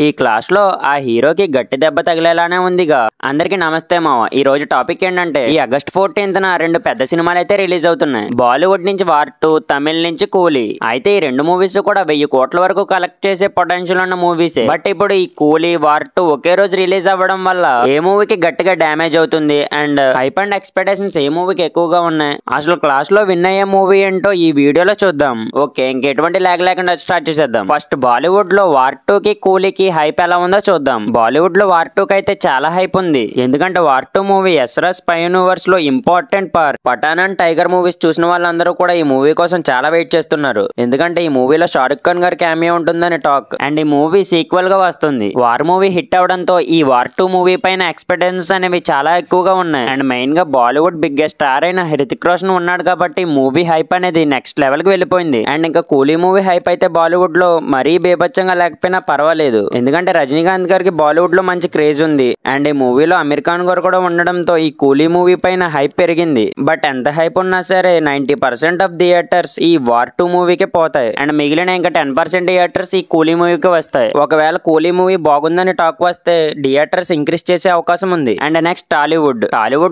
ఈ క్లాస్ లో ఆ హీరోకి గట్టి దెబ్బ తగిలేలానే ఉందిగా. అందరికి నమస్తే మావ. ఈ రోజు టాపిక్ ఏంటంటే ఈ ఆగస్ట్ 14న రెండు పెద్ద సినిమాలు అయితే రిలీజ్ అవుతున్నాయి. బాలీవుడ్ నుంచి వార్ 2, తమిళ నుంచి కూలీ. అయితే ఈ రెండు మూవీస్ కూడా 1000 కోట్ల వరకు కలెక్ట్ చేసే పొటెన్షియల్ ఉన్న మూవీసే. బట్ ఇప్పుడు ఈ కూలీ, వార్ 2 ఒకే రోజు రిలీజ్ అవ్వడం వల్ల ఏ మూవీకి గట్టిగా డ్యామేజ్ అవుతుంది అండ్ హైప్ అండ్ ఎక్స్పెక్టేషన్స్ ఏ మూవీకి ఎక్కువగా ఉన్నాయి, అసలు క్లాస్ లో విన్ అయ్యే మూవీ ఏంటో ఈ వీడియోలో చూద్దాం. ఓకే, ఇంకెటువంటి లాగ్ లేకుండా స్టార్ట్ చేసేద్దాం. ఫస్ట్ బాలీవుడ్ లో వార్ 2 కి కూలీకి హైప్ ఎలా ఉందో చూద్దాం. బాలీవుడ్ లో వార్ 2 కి అయితే చాలా హైప్ ఉంది. ఎందుకంటే వార్ 2 మూవీ ఎస్రాస్ స్పై యూనివర్స్ లో important part. Pathaan and Tiger movies చూసిన వాళ్ళందరూ కూడా ఈ మూవీ కోసం చాలా వెయిట్ చేస్తున్నారు. ఎందుకంటే ఈ మూవీలో షారుఖ్ ఖాన్ గారి క్యామియో ఉంటుందని టాక్ అండ్ ఈ మూవీ సీక్వెల్ గా వస్తుంది. వార్ మూవీ హిట్ అవడంతో ఈ వార్ 2 మూవీ పైన ఎక్స్పెక్టేషన్స్ అనేవి చాలా ఎక్కువగా ఉన్నాయి. అండ్ మెయిన్ గా బాలీవుడ్ బిగ్గెస్ట్ స్టార్ అయిన హృతిక్ రోషన్ ఉన్నాడు కాబట్టి మూవీ హైప్ అనేది నెక్స్ట్ లెవెల్ కి వెళ్ళిపోయింది. అండ్ ఇంకా కూలీ మూవీ హైప్ అయితే బాలీవుడ్ లో మరీ బేబచ్చంగా లేకపోయినా పర్వాలేదు. ఎందుకంటే రజనీకాంత్ గారికి బాలీవుడ్ లో మంచి క్రేజ్ ఉంది. అండ్ ఈ మూవీలో అమీర్ ఖాన్ గారు కూడా ఉండడంతో ఈ కూలీ మూవీ పైన హైప్ పెరిగింది. బట్ ఎంత హైప్ ఉన్నా సరే 90% ఆఫ్ థియేటర్స్ ఈ వార్ 2 మూవీకే పోతాయి. అండ్ మిగిలిన ఇంకా 10% థియేటర్స్ ఈ కూలీ మూవీకి వస్తాయి. ఒకవేళ కూలీ మూవీ బాగుందని టాక్ వస్తే థియేటర్స్ ఇంక్రీజ్ చేసే అవకాశం ఉంది. అండ్ నెక్స్ట్ టాలీవుడ్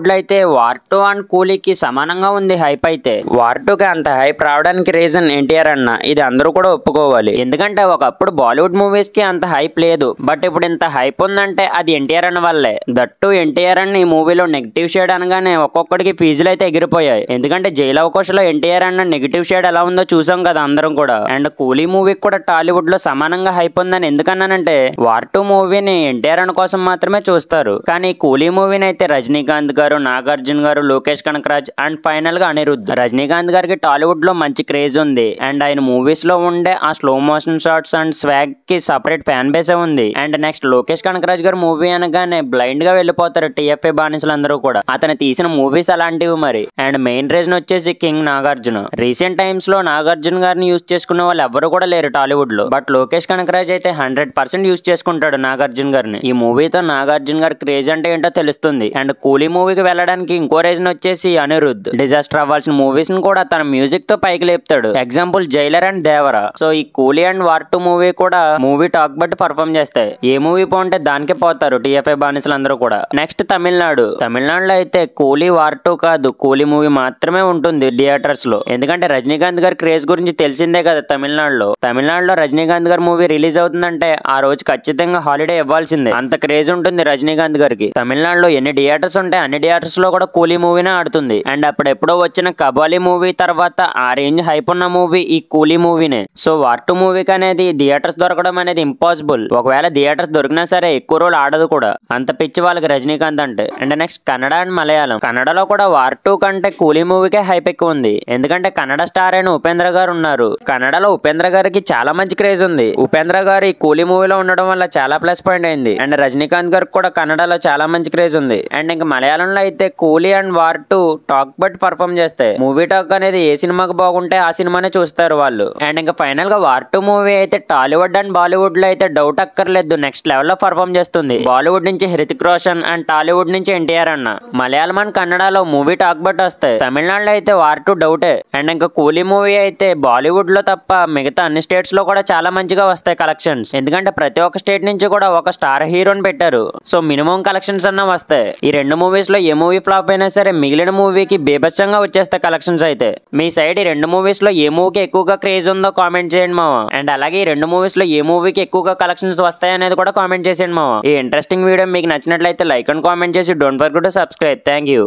లో అయితే వార్ 2 అండ్ కూలీకి సమానంగా ఉంది హైప్. అయితే వార్ 2 కి అంత హైప్ రావడానికి రీజన్ ఎన్టీఆర్ అన్న, ఇది అందరూ కూడా ఒప్పుకోవాలి. ఎందుకంటే ఒకప్పుడు బాలీవుడ్ మూవీస్ కి అంత హైప్ లేదు. బట్ ఇప్పుడు ఇంత హైప్ ఉందంటే అది ఎన్టీఆర్ అన్న వల్లే. దట్టు ఎన్టీఆర్ అన్న ఈ మూవీలో నెగిటివ్ షేడ్ అనగానే ఒక్కొక్కడికి ఫీజులు అయితే ఎగిరిపోయాయి. ఎందుకంటే జైలు అవకాశంలో ఎన్టీఆర్ అన్న నెగిటివ్ షేడ్ ఎలా ఉందో చూసాం కదా అందరం కూడా. అండ్ కూలీ మూవీకి కూడా టాలీవుడ్ లో సమానంగా హైప్ ఉందని ఎందుకన్నానంటే వార్ 2 మూవీని ఎన్టీఆర్ అన్న కోసం మాత్రమే చూస్తారు. కానీ కూలీ మూవీని అయితే రజనీకాంత్ గారు, నాగార్జున గారు, లోకేష్ కనకరాజ్ అండ్ ఫైనల్ గా అనిరుద్ధ్. రజనీకాంత్ గారికి టాలీవుడ్ లో మంచి క్రేజ్ ఉంది. అండ్ ఆయన మూవీస్ లో ఉండే ఆ slow motion shots and swag కి సపరేట్ ఫ్యాన్ బేస్ ఉంది. అండ్ నెక్స్ట్ లోకేష్ కనకరాజ్ గారు మూవీ అనగానే బ్లైండ్ గా వెళ్ళిపోతారు టీఎఫ్ఏ బానిసలందరూ కూడా. అతను తీసిన మూవీస్ అలాంటివి మరి. అండ్ మెయిన్ రీజన్ వచ్చేసి కింగ్ నాగార్జున. రీసెంట్ టైమ్స్ లో నాగార్జున గారిని యూజ్ చేసుకున్న వాళ్ళు ఎవరు కూడా లేరు టాలీవుడ్ లో. బట్ లోకేష్ కనకరాజ్ అయితే 100% యూజ్ చేసుకుంటాడు నాగార్జున గారిని. ఈ మూవీతో నాగార్జున గారి క్రేజ్ అంటే ఏంటో తెలుస్తుంది. అండ్ కూలీ మూవీకి వెళ్ళడానికి ఇంకో రీజన్ వచ్చేసి అనిరుద్ధ్. డిజాస్టర్ అవ్వాల్సిన మూవీస్ ని కూడా తన మ్యూజిక్ తో పైకి లేపుతాడు. Example Jailer and Devara. So ఈ కూలీ అండ్ వార్ 2 మూవీ కూడా మూవీ టాక్ బట్టి పర్ఫామ్ చేస్తాయి. ఏ మూవీ పోంటే దానికే పోతారు టీఎఫ్ఐ బానిసలందరూ కూడా. నెక్స్ట్ తమిళనాడులో అయితే కూలీ వార్ 2 కాదు, కూలీ మూవీ మాత్రమే ఉంటుంది థియేటర్స్ లో. ఎందుకంటే రజనీకాంత్ గారి క్రేజ్ గురించి తెలిసిందే కదా. తమిళనాడులో రజనీకాంత్ గారి మూవీ రిలీజ్ అవుతుందంటే ఆ రోజు ఖచ్చితంగా హాలిడే ఇవ్వాల్సిందే. అంత క్రేజ్ ఉంటుంది రజనీకాంత్ గారికి. తమిళనాడులో ఎన్ని థియేటర్స్ ఉంటాయి అన్ని థియేటర్స్ లో కూడా కూలీ మూవీనే ఆడుతుంది. అండ్ అప్పుడెప్పుడో వచ్చిన కబాలీ మూవీ తర్వాత ఆ రేంజ్ హైప్ ఉన్న మూవీ ఈ కూలీ మూవీనే. సో వార్ 2 మూవీకి అనేది థియేటర్స్ దొరకడం అనేది ఇంపాసిబుల్. ఒకవేళ థియేటర్స్ దొరికినా సరే ఎక్కువ రోజులు ఆడదు కూడా. అంత పిచ్చి వాళ్ళకి రజనీకాంత్ అంటే. And next Kannada and Malayalam. కన్నడలో కూడా వార్ 2 కంటే కూలీ మూవీకే హైప్ ఎక్కువ ఉంది. ఎందుకంటే కన్నడ స్టార్ అయిన ఉపేంద్ర గారు ఉన్నారు. కన్నడలో ఉపేంద్ర గారికి చాలా మంచి క్రేజ్ ఉంది. ఉపేంద్ర గారు ఈ కూలీ మూవీలో ఉండడం వల్ల చాలా ప్లస్ పాయింట్ అయింది. అండ్ రజనీకాంత్ గారికి కూడా కన్నడలో చాలా మంచి క్రేజ్ ఉంది. అండ్ ఇంకా మలయాళంలో అయితే కూలీ అండ్ వార్ 2 టాక్ బట్టి పర్ఫామ్ చేస్తాయి. మూవీ టాక్ అనేది ఏ సినిమాకి బాగుంటే ఆ సినిమానే చూస్తారు వాళ్ళు. అండ్ ఇంకా ఫైనల్ గా వార్ 2 మూవీ అయితే టాలీవుడ్ అండ్ బాలీవుడ్ లో అయితే డౌట్ అక్కర్లేదు నెక్స్ట్ లెవెల్ లో పర్ఫామ్ చేస్తుంది. బాలీవుడ్ నుంచి హృతిక్ రోషన్ అండ్ టాలీవుడ్ నుంచి ఎన్టీఆర్ అన్న. మలయాళం అండ్ కన్నడలో మూవీ టాక్ బట్ వస్తాయి. తమిళనాడులో అయితే వార్ 2 డౌటే. అండ్ ఇంకా కూలీ మూవీ అయితే బాలీవుడ్ లో తప్ప మిగతా అన్ని స్టేట్స్ లో కూడా చాలా మంచిగా వస్తాయి కలెక్షన్స్. ఎందుకంటే ప్రతి ఒక్క స్టేట్ నుంచి కూడా ఒక స్టార్ హీరోని పెట్టారు. సో మినిమం కలెక్షన్స్ అన్న వస్తాయి. ఈ రెండు మూవీస్ లో ఏ మూవీ ఫ్లాప్ అయినా సరే మిగిలిన మూవీకి బీభత్సంగా వచ్చేస్తాయి కలెక్షన్స్. అయితే మీ సైడ్ ఈ రెండు మూవీస్ లో ఏ మూవీకి ఎక్కువగా క్రేజ్ ఉందో కామెంట్ చేయండి మావా. అండ్ అలాగే ఈ రెండు మూవీస్ లో ఏ మూవీకి ఎక్కువగా కలెక్షన్స్ వస్తాయి అనేది కూడా కామెంట్ చేసేయండి మావా. ఈ ఇంట్రెస్టింగ్ వీడియో మీకు నచ్చినట్లయితే లైక్ అండ్ కామెంట్ చేసి don't forget to subscribe. Thank you.